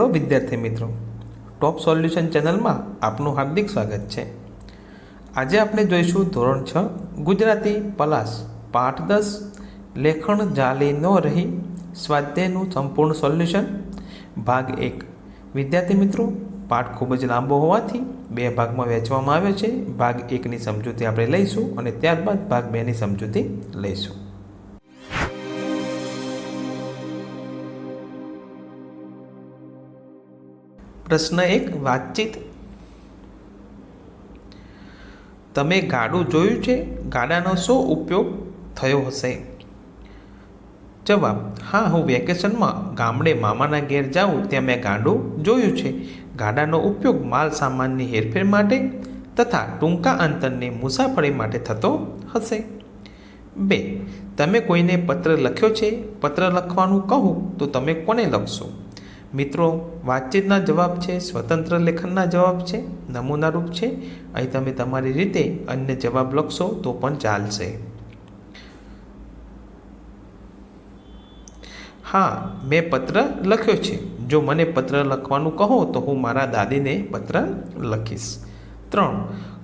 Hello વિદ્યાર્થી મિત્રો, ટોપ solution ચેનલમાં આપનું હાર્દિક સ્વાગત છે। આજે આપણે જોઈશું ધોરણ 6 ગુજરાતી પલાસ પાઠ 10 લેખણ જાલી ન રહી સ્વાધ્યાયનું સંપૂર્ણ સોલ્યુશન ભાગ 1। વિદ્યાર્થી મિત્રો, પાઠ ખૂબ જ લાંબો હોવાથી બે ભાગમાં વહેંચવામાં આવ્યો છે। ભાગ 1ની સમજૂતી આપણે લઈશું અને ત્યારબાદ ભાગ 2ની સમજૂતી લઈશું। પ્રશ્ન 1, વાતચીત। તમે ગાડું જોયું છે? ગાડાનો શો ઉપયોગ થયો હશે? જવાબ: હા, હું વેકેશનમાં ગામડે મામાના ઘેર જાઉં ત્યાં મેં ગાડું જોયું છે। ગાડાનો ઉપયોગ માલ સામાનની હેરફેર માટે તથા ટૂંકા અંતરની મુસાફરી માટે થતો હશે। 2, તમે કોઈને પત્ર લખ્યો છે? પત્ર લખવાનું કહું તો તમે કોને લખશો? મિત્રો, વાતચીતના જવાબ છે, સ્વતંત્ર લેખનના જવાબ છે, નમૂનારૂપ છે। અહીં તમે તમારી રીતે અન્ય જવાબ લખશો તો પણ ચાલશે। હા, મેં પત્ર લખ્યો છે। જો મને પત્ર લખવાનું કહો તો હું મારા દાદીને પત્ર લખીશ। 3,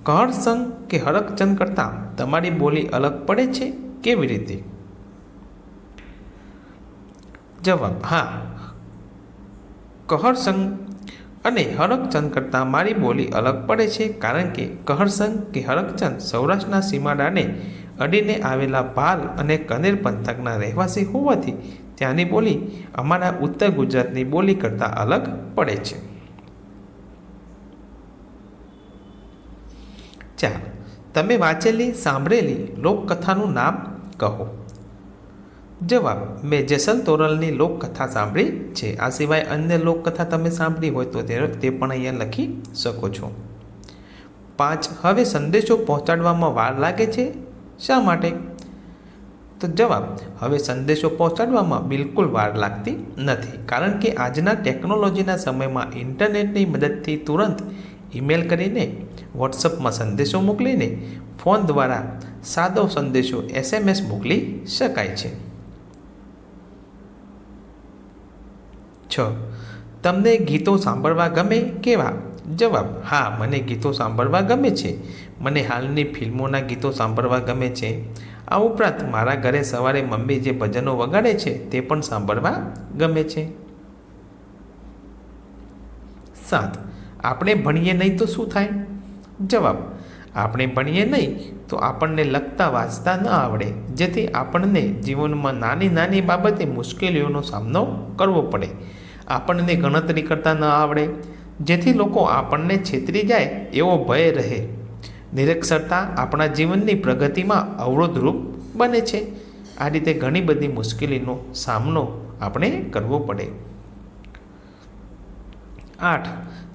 કહરસંગ કે હરખચંદ કરતાં તમારી બોલી અલગ પડે છે? કેવી રીતે? જવાબ: હા, કહરસંગ અને હરખચંદ કરતાં મારી બોલી અલગ પડે છે, કારણ કે કહરસંગ કે હરખચંદ સૌરાષ્ટ્રના સીમાડાને અડીને આવેલા ભાલ અને કનેર પંથકના રહેવાસી હોવાથી ત્યાંની બોલી અમારા ઉત્તર ગુજરાતની બોલી કરતાં અલગ પડે છે। 4, તમે વાંચેલી સાંભળેલી લોકકથાનું નામ કહો। જવાબ: મેં જેસલ તોરલની લોકકથા સાંભળી છે। આ સિવાય અન્ય લોકકથા તમે સાંભળી હોય તો તે પણ અહીંયા લખી શકો છો। 5, હવે સંદેશો પહોંચાડવામાં વાર લાગે છે? શા માટે? તો જવાબ: હવે સંદેશો પહોંચાડવામાં બિલકુલ વાર લાગતી નથી, કારણ કે આજના ટેકનોલોજીના સમયમાં ઇન્ટરનેટની મદદથી તુરંત ઈમેલ કરીને, વોટ્સઅપમાં સંદેશો મોકલીને, ફોન દ્વારા સાદો સંદેશો SMS મોકલી શકાય છે। 6, તમને ગીતો સાંભળવા ગમે? કેવા? જવાબ: હા, મને ગીતો સાંભળવા ગમે છે। મને હાલની ફિલ્મોના ગીતો સાંભળવા ગમે છે। આ ઉપરાંત મારા ઘરે સવારે મમ્મી જે ભજનો વગાડે છે તે પણ સાંભળવા ગમે છે। 7, આપણે ભણીએ નહીં તો શું થાય? જવાબ: આપણે ભણીએ નહીં તો આપણને લખતા વાંચતા ન આવડે, જેથી આપણને જીવનમાં નાની નાની બાબતે મુશ્કેલીઓનો સામનો કરવો પડે। આપણને ગણતરી કરતા ન આવડે, જેથી લોકો આપણને છેતરી જાય એવો ભય રહે। નિરક્ષરતા આપણા જીવનની પ્રગતિમાં અવરોધરૂપ બને છે। આ રીતે ઘણી બધી મુશ્કેલીનો સામનો આપણે કરવો પડે। 8,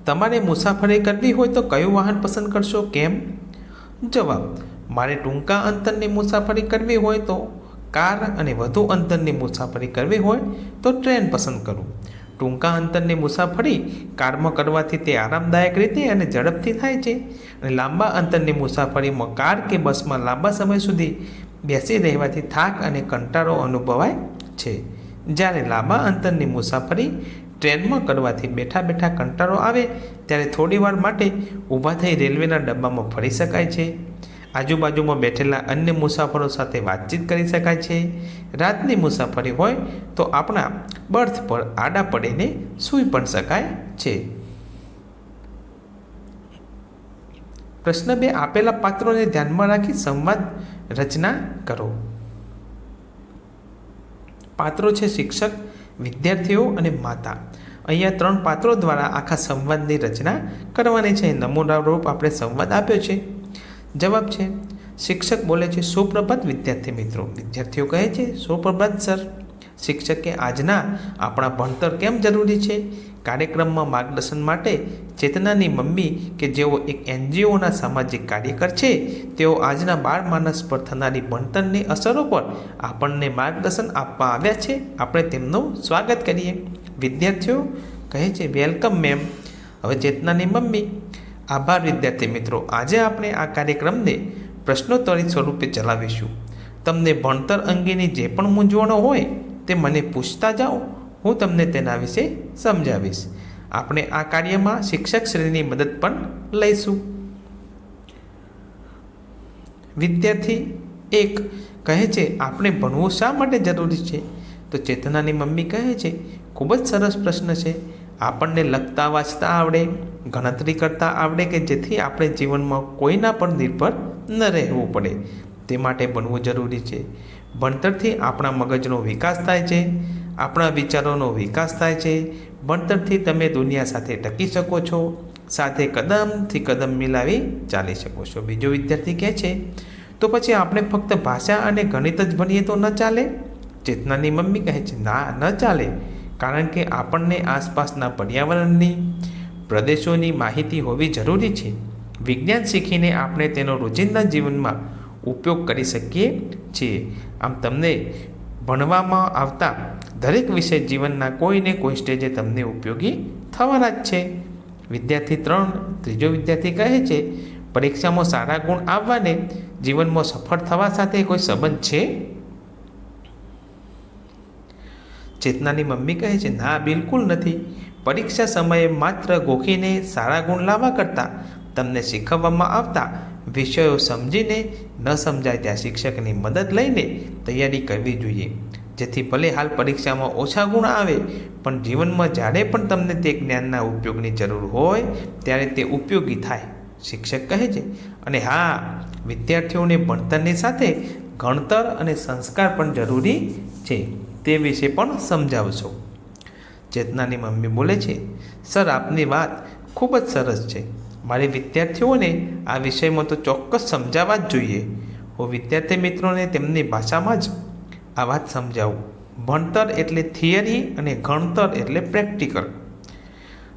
તમારે મુસાફરી કરવી હોય તો કયું વાહન પસંદ કરશો? કેમ? જવાબ: મારે ટૂંકા અંતરની મુસાફરી કરવી હોય તો કાર અને વધુ અંતરની મુસાફરી કરવી હોય તો ટ્રેન પસંદ કરું। ટૂંકા અંતરની મુસાફરી કારમાં કરવાથી તે આરામદાયક રીતે અને ઝડપથી થાય છે, અને લાંબા અંતરની મુસાફરીમાં કાર કે બસમાં લાંબા સમય સુધી બેસી રહેવાથી થાક અને કંટાળો અનુભવાય છે। જ્યારે લાંબા અંતરની મુસાફરી ટ્રેનમાં કરવાથી બેઠા બેઠા કંટાળો આવે ત્યારે થોડીવાર માટે ઊભા થઈ રેલવેના ડબ્બામાં ફરી શકાય છે, આજુબાજુમાં બેઠેલા અન્ય મુસાફરો સાથે વાતચીત કરી શકાય છે। રાતની મુસાફરી હોય તો આપણા બર્થ પર આડા પડીને સૂઈ પણ શકાય છે। પ્રશ્ન 2, આપેલા પાત્રોને ધ્યાનમાં રાખી સંવાદ રચના કરો। પાત્રો છે શિક્ષક, વિદ્યાર્થીઓ અને માતા। અહીંયા 3 પાત્રો દ્વારા આખા સંવાદની રચના કરવાની છે। નમૂના રૂપ આપણે સંવાદ આપ્યો છે। જવાબ છે: શિક્ષક બોલે છે, સુપ્રભાત વિદ્યાર્થી મિત્રો। વિદ્યાર્થીઓ કહે છે, સુપ્રભાત સર। શિક્ષકે આજના આપણા ભણતર કેમ જરૂરી છે? કાર્યક્રમમાં માર્ગદર્શન માટે ચેતનાની મમ્મી કે જેઓ એક NGOના સામાજિક કાર્યકર છે, તેઓ આજના બાળ માનસ પર થનારી ભણતરની અસરો પર આપણને માર્ગદર્શન આપવા આવ્યા છે। આપણે તેમનું સ્વાગત કરીએ। વિદ્યાર્થીઓ કહે છે, વેલકમ મેમ। હવે ચેતનાની મમ્મી: આભાર વિદ્યાર્થી મિત્રો, આજે આપણે આ કાર્યક્રમને પ્રશ્નોત્તરી સ્વરૂપે ચલાવીશું। તમને ભણતર અંગેની જે પણ મૂંઝવણો હોય તે મને પૂછતા જાઓ, હું તમને તેના વિશે સમજાવીશ। આપણે આ કાર્યમાં શિક્ષક શ્રેણીની મદદ પણ લઈશું. વિદ્યાર્થી 1 કહે છે, આપણે ભણવું શા માટે જરૂરી છે? તો ચેતનાની મમ્મી કહે છે, ખૂબ જ સરસ પ્રશ્ન છે. આપણને લખતા વાંચતા આવડે, ગણતરી કરતા આવડે કે જેથી આપણે જીવનમાં કોઈના પર નિર્ભર ન રહેવું પડે, તે માટે ભણવું જરૂરી છે. ભણતરથી આપણા મગજનો વિકાસ થાય છે, આપણા વિચારોનો વિકાસ થાય છે. ભણતરથી તમે દુનિયા સાથે ટકી શકો છો, સાથે કદમથી કદમ મિલાવી ચાલી શકો છો. બીજો વિદ્યાર્થી કહે છે, તો પછી આપણે ફક્ત ભાષા અને ગણિત જ ભણીએ તો ન ચાલે? ચેતનાની મમ્મી કહે છે, ના, ન ચાલે. કારણ કે આપણને આસપાસના પર્યાવરણની, પ્રદેશોની માહિતી હોવી જરૂરી છે. વિજ્ઞાન શીખીને આપણે તેનો રોજિંદા જીવનમાં ઉપયોગ કરી શકીએ છીએ. આમ તમને ભણવામાં આવતા દરેક વિષય જીવનના કોઈને કોઈ સ્ટેજે તમને ઉપયોગી થવાના જ છે. વિદ્યાર્થી 3, ત્રીજો વિદ્યાર્થી કહે છે, પરીક્ષામાં સારા ગુણ આવવાને જીવનમાં સફળ થવા સાથે કોઈ સંબંધ છે? ચેતનાની મમ્મી કહે છે, ના, બિલકુલ નથી. પરીક્ષા સમયે માત્ર ગોખીને સારા ગુણ લાવવા કરતાં તમને શીખવવામાં આવતા વિષયો સમજીને, ન સમજાય ત્યાં શિક્ષકની મદદ લઈને તૈયારી કરવી જોઈએ. જેથી ભલે હાલ પરીક્ષામાં ઓછા ગુણ આવે, પણ જીવનમાં જ્યારે પણ તમને તે જ્ઞાનના ઉપયોગની જરૂર હોય ત્યારે તે ઉપયોગી થાય, શિક્ષક કહે છે. અને હા, વિદ્યાર્થીઓને ભણતરની સાથે ગણતર અને સંસ્કાર પણ જરૂરી છે, તે વિશે પણ સમજાવશો. ચેતનાની મમ્મી બોલે છે, સર, આપની વાત ખૂબ જ સરસ છે. મારે વિદ્યાર્થીઓને આ વિષયમાં તો ચોક્કસ સમજાવવા જ જોઈએ. હું વિદ્યાર્થી મિત્રોને તેમની ભાષામાં જ આ વાત સમજાવું. ભણતર એટલે થિયરી અને ગણતર એટલે પ્રેક્ટિકલ.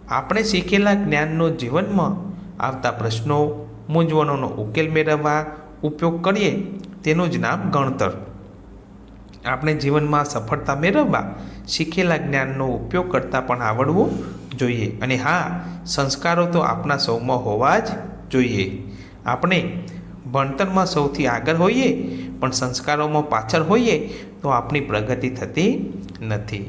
આપણે શીખેલા જ્ઞાનનો જીવનમાં આવતા પ્રશ્નો, મૂંઝવણોનો ઉકેલ મેળવવા ઉપયોગ કરીએ તેનું જ નામ ગણતર. આપણે જીવનમાં સફળતા મેળવવા શીખેલા જ્ઞાનનો ઉપયોગ કરતાં પણ આવડવું જોઈએ. અને હા, સંસ્કારો તો આપણા સૌમાં હોવા જ જોઈએ. આપણે ભણતરમાં સૌથી આગળ હોઈએ પણ સંસ્કારોમાં પાછળ હોઈએ તો આપણી પ્રગતિ થતી નથી.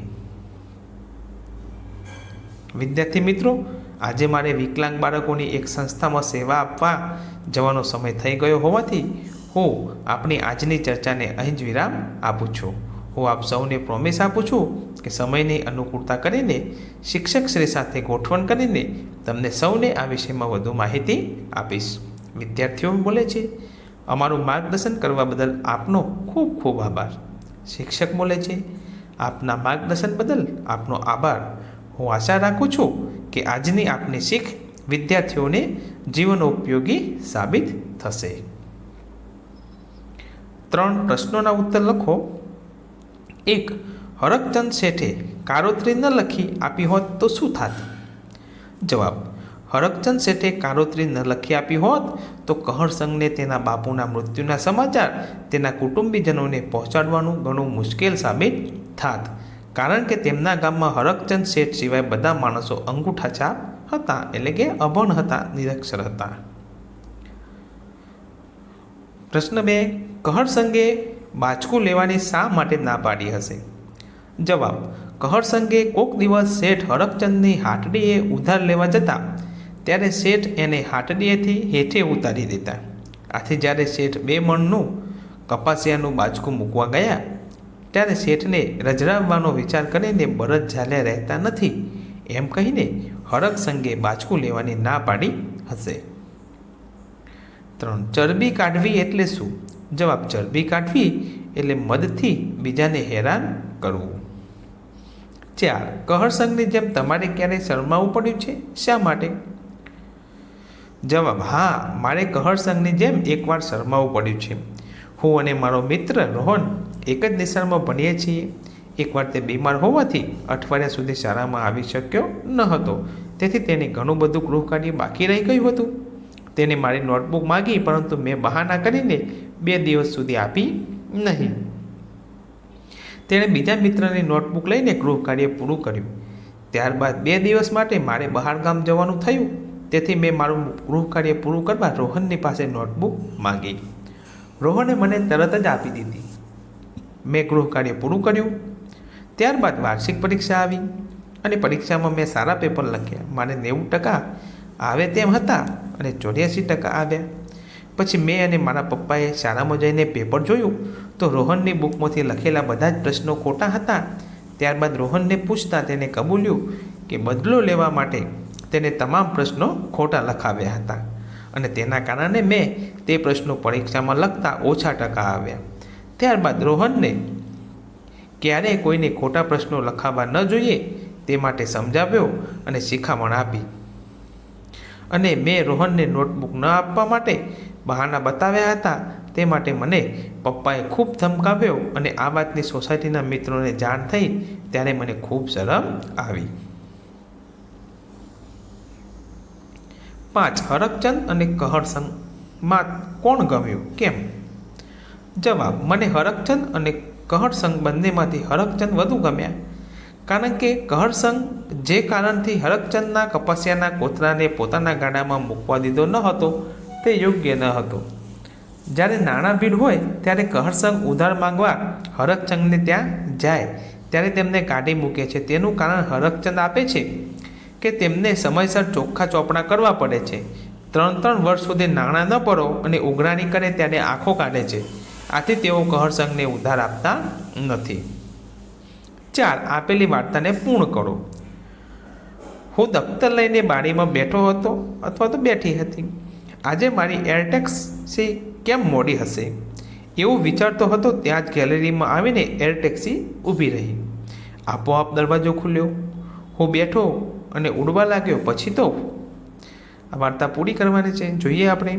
વિદ્યાર્થી મિત્રો, આજે મારે વિકલાંગ બાળકોની એક સંસ્થામાં સેવા આપવા જવાનો સમય થઈ ગયો હોવાથી હું આપણી આજની ચર્ચાને અહીં જ વિરામ આપું છું. હું આપ સૌને પ્રોમિસ આપું છું કે સમયની અનુકૂળતા કરીને, શિક્ષકશ્રી સાથે ગોઠવણ કરીને તમને સૌને આ વિષયમાં વધુ માહિતી આપીશ. વિદ્યાર્થીઓ બોલે છે, અમારું માર્ગદર્શન કરવા બદલ આપનો ખૂબ ખૂબ આભાર. શિક્ષક બોલે છે, આપના માર્ગદર્શન બદલ આપનો આભાર. હું આશા રાખું છું કે આજની આપની શીખ વિદ્યાર્થીઓને જીવનોપયોગી સાબિત થશે. 3 પ્રશ્નોના ઉત્તર લખો. 1. હરકચંદ શેઠે કારોત્રી ન લખી આપી હોત તો શું થાત? જવાબ: હરકચંદ શેઠે કારોત્રી ન લખી આપી હોત તો કહરસંઘને તેના બાપુના મૃત્યુના સમાચાર તેના કુટુંબીજનોને પહોંચાડવાનું ઘણું મુશ્કેલ સાબિત થાત. કારણ કે તેમના ગામમાં હરકચંદ શેઠ સિવાય બધા માણસો અંગૂઠાછાપ હતા, એટલે કે અભણ હતા, નિરક્ષર હતા. પ્રશ્ન 2. કહરસંઘે બાચકું લેવાની શા માટે ના પાડી હશે? જવાબ: કહરસંઘે કોક દિવસ શેઠ હરકચંદની હાટડીએ ઉધાર લેવા જતા ત્યારે શેઠ એને હાટડીએથી હેઠે ઉતારી દેતા. આથી જ્યારે શેઠ 2 મણનું કપાસિયાનું બાચકું મૂકવા ગયા ત્યારે શેઠને રજરાવવાનો વિચાર કરીને બળદ ઝાલ્યા રહેતા નથી એમ કહીને હરકસંઘે બાચકું લેવાની ના પાડી હશે. 3. ચરબી કાઢવી એટલે શું? જવાબ: ચરબી કાઢવી એટલે મદથી બીજાને હેરાન કરવું. 4. કહરસંઘની જેમ તમારે ક્યારેય શરમાવું પડ્યું છે? શા માટે? જવાબ: હા, મારે કહરસંઘની જેમ એકવાર શરમાવું પડ્યું છે. હું અને મારો મિત્ર રોહન એક જ નિશાળમાં ભણીએ છીએ. એકવાર તે બીમાર હોવાથી અઠવાડિયા સુધી શાળામાં આવી શક્યો ન હતો. તેથી તેને ઘણું બધું ગૃહકાર્ય બાકી રહી ગયું હતું. તેને મારી નોટબુક માગી, પરંતુ મેં બહાના કરીને 2 દિવસ સુધી આપી નહીં. તેણે બીજા મિત્રની નોટબુક લઈને ગૃહકાર્ય પૂરું કર્યું. ત્યારબાદ 2 દિવસ માટે મારે બહાર ગામ જવાનું થયું. તેથી મેં મારું ગૃહકાર્ય પૂરું કરવા રોહનની પાસે નોટબુક માગી. રોહને મને તરત જ આપી દીધી. મેં ગૃહકાર્ય પૂરું કર્યું. ત્યારબાદ વાર્ષિક પરીક્ષા આવી અને પરીક્ષામાં મેં સારા પેપર લખ્યા. મારે 90% આવે તેમ હતા અને 84% આવ્યા. પછી મેં અને મારા પપ્પાએ શાળામાં જઈને પેપર જોયું તો રોહનની બુકમાંથી લખેલા બધા જ પ્રશ્નો ખોટા હતા. ત્યારબાદ રોહનને પૂછતા તેને કબૂલ્યું કે બદલો લેવા માટે તેને તમામ પ્રશ્નો ખોટા લખાવ્યા હતા અને તેના કારણે મેં તે પ્રશ્નો પરીક્ષામાં લખતા ઓછા ટકા આવ્યા. ત્યારબાદ રોહનને ક્યારેય કોઈને ખોટા પ્રશ્નો લખાવવા ન જોઈએ તે માટે સમજાવ્યો અને શિખામણ આપી. અને મેં રોહનને નોટબુક ન આપવા માટે બહાના બતાવ્યા હતા. તે માટે મને પપ્પાએ ખૂબ ધમકાવ્યો અને આ વાતની સોસાયટીના મિત્રોને જાણ થઈ ત્યારે મને ખૂબ શરમ આવી. 5. હરકચંદ અને કહરસંગમાં કોણ ગમ્યું? કેમ? જવાબ: મને હરકચંદ અને કહરસંગ બંનેમાંથી હરકચંદ વધુ ગમ્યા. કારણ કે કહરસંગ જે કારણથી હરકચંદના કપાસિયાના કોતરાને પોતાના ગાડામાં મૂકવા દીધો ન હતો તે યોગ્ય ન હતો. જ્યારે નાણાં ભીડ હોય ત્યારે કહરસંગ ઉધાર માંગવા હરકચંદને ત્યાં જાય ત્યારે તેમને કાઢી મૂકે છે. તેનું કારણ હરકચંદ આપે છે કે તેમને સમયસર ચોખ્ખા ચોપડા કરવા પડે છે. 3 વર્ષ સુધી નાણાં ન ભરો અને ઉઘરાણી કરે ત્યારે આંખો કાઢે છે. આથી તેઓ કહરસંગને ઉધાર આપતા નથી. 4. આપેલી વાર્તાને પૂર્ણ કરો. હું દફતર લઈને બારીમાં બેઠો હતો અથવા તો બેઠી હતી. આજે મારી એર ટેક્સી કેમ મોડી હશે એવું વિચારતો હતો ત્યાં જ ગેલેરીમાં આવીને એર ટેક્સી ઊભી રહી. આપોઆપ દરવાજો ખુલ્યો. હું બેઠો અને ઉડવા લાગ્યો. પછી તો આ વાર્તા પૂરી કરવાની છે, જોઈએ આપણે.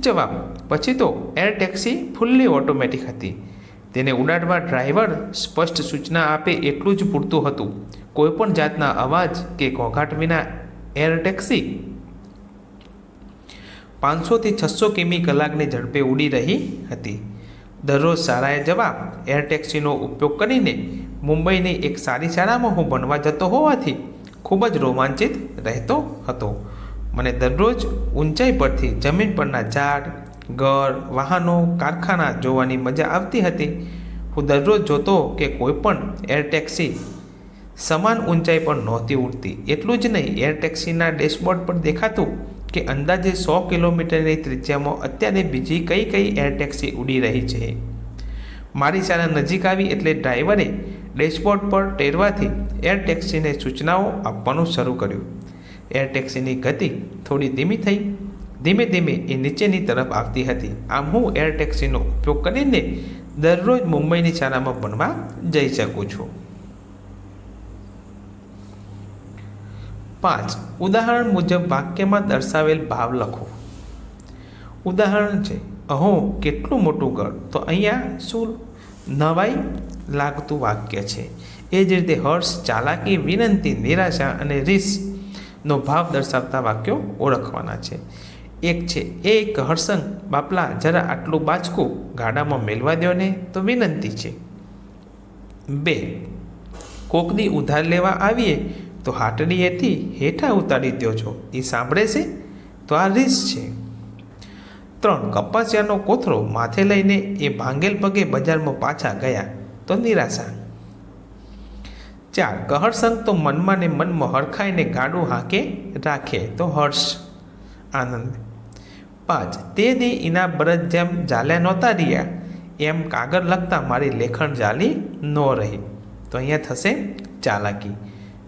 જવાબ: પછી તો એર ટેક્સી ફૂલ્લી ઓટોમેટિક હતી. તેને ઉડાડવા ડ્રાઈવર સ્પષ્ટ સૂચના આપે એટલું જ પૂરતું હતું. કોઈપણ જાતના અવાજ કે ઘોંઘાટ વિના એર ટેક્સી 500 થી 600 કિમી કલાકની ઝડપે ઉડી રહી હતી. દરરોજ શાળાએ જવા એર ટેક્સીનો ઉપયોગ કરીને મુંબઈની એક સારી શાળામાં હું ભણવા જતો હોવાથી ખૂબ જ રોમાંચિત રહેતો હતો. મને દરરોજ ઊંચાઈ પરથી જમીન પરના ઝાડ, ઘર, વાહનો, કારખાના જોવાની મજા આવતી હતી. હું દરરોજ જોતો કે કોઈ પણ એર ટેક્સી સમાન ઊંચાઈ પર નહોતી ઉડતી. એટલું જ નહીં, એર ટેક્સીના ડેશબોર્ડ પર દેખાતું કે અંદાજે 100 કિલોમીટરની ત્રિજ્યામાં અત્યારે બીજી કઈ એર ટેક્સી ઉડી રહી છે. મારી શાળા નજીક આવી એટલે ડ્રાઈવરે ડેશબોર્ડ પર ટેરવાથી એર ટેક્સીને સૂચનાઓ આપવાનું શરૂ કર્યું. એર ટેક્સીની ગતિ થોડી ધીમી થઈ. ધીમે ધીમે એ નીચેની તરફ આવતી હતી. આમ હું એર ટેક્સીનો ઉપયોગ કરીને દરરોજ મુંબઈની શાળામાં ભણવા જઈ શકું છું. 5. ઉદાહરણ મુજબ વાક્યમાં દર્શાવેલ ભાવ લખો. ઉદાહરણ છે: અહો કેટલું મોટું ઘર. તો અહીંયા શું નવાઈ લાગતું વાક્ય છે. એ જ રીતે હર્ષ, ચાલાકી, વિનંતી, નિરાશા અને રીસનો ભાવ દર્શાવતા વાક્યો ઓળખવાના છે. એક છે: એ કહરસંગ બાપલા જરા આટલું બાચકું ગાડામાં મેલવા દો ને. તો વિનંતી છે. 2. કોકની ઉધાર લેવા આવીએ તો હાટડીએથી હેઠા ઉતારી દો છો. એ સાંભળે છે? તો આ રીસ છે. 3. કપાસિયાનો કોથળો માથે લઈને એ ભાંગેલ પગે બજારમાં પાછા ગયા. તો નિરાશા. 4. કહરસંગ તો મનમાં ને મનમાં હરખાઈને ગાડું હાંકે રાખે. તો હર્ષ, આનંદ. 5. તે દી એના બરદ જેમ જાલ્યા નહોતા રહ્યા એમ કાગળ લખતા મારી લેખણ જાલી ન રહી. તો અહીંયા થશે ચાલાકી.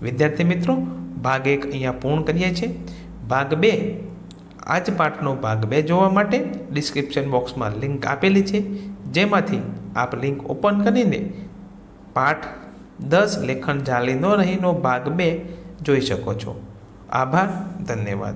વિદ્યાર્થી મિત્રો, ભાગ 1 અહીંયા પૂર્ણ કરીએ છીએ. ભાગ 2, આ જ પાઠનો ભાગ 2 જોવા માટે ડિસ્ક્રિપ્શન બોક્સમાં લિંક આપેલી છે, જેમાંથી આપ લિંક ઓપન કરીને પાઠ 10 લેખન જાલી ન રહીનો ભાગ 2 જોઈ શકો છો. આભાર, ધન્યવાદ.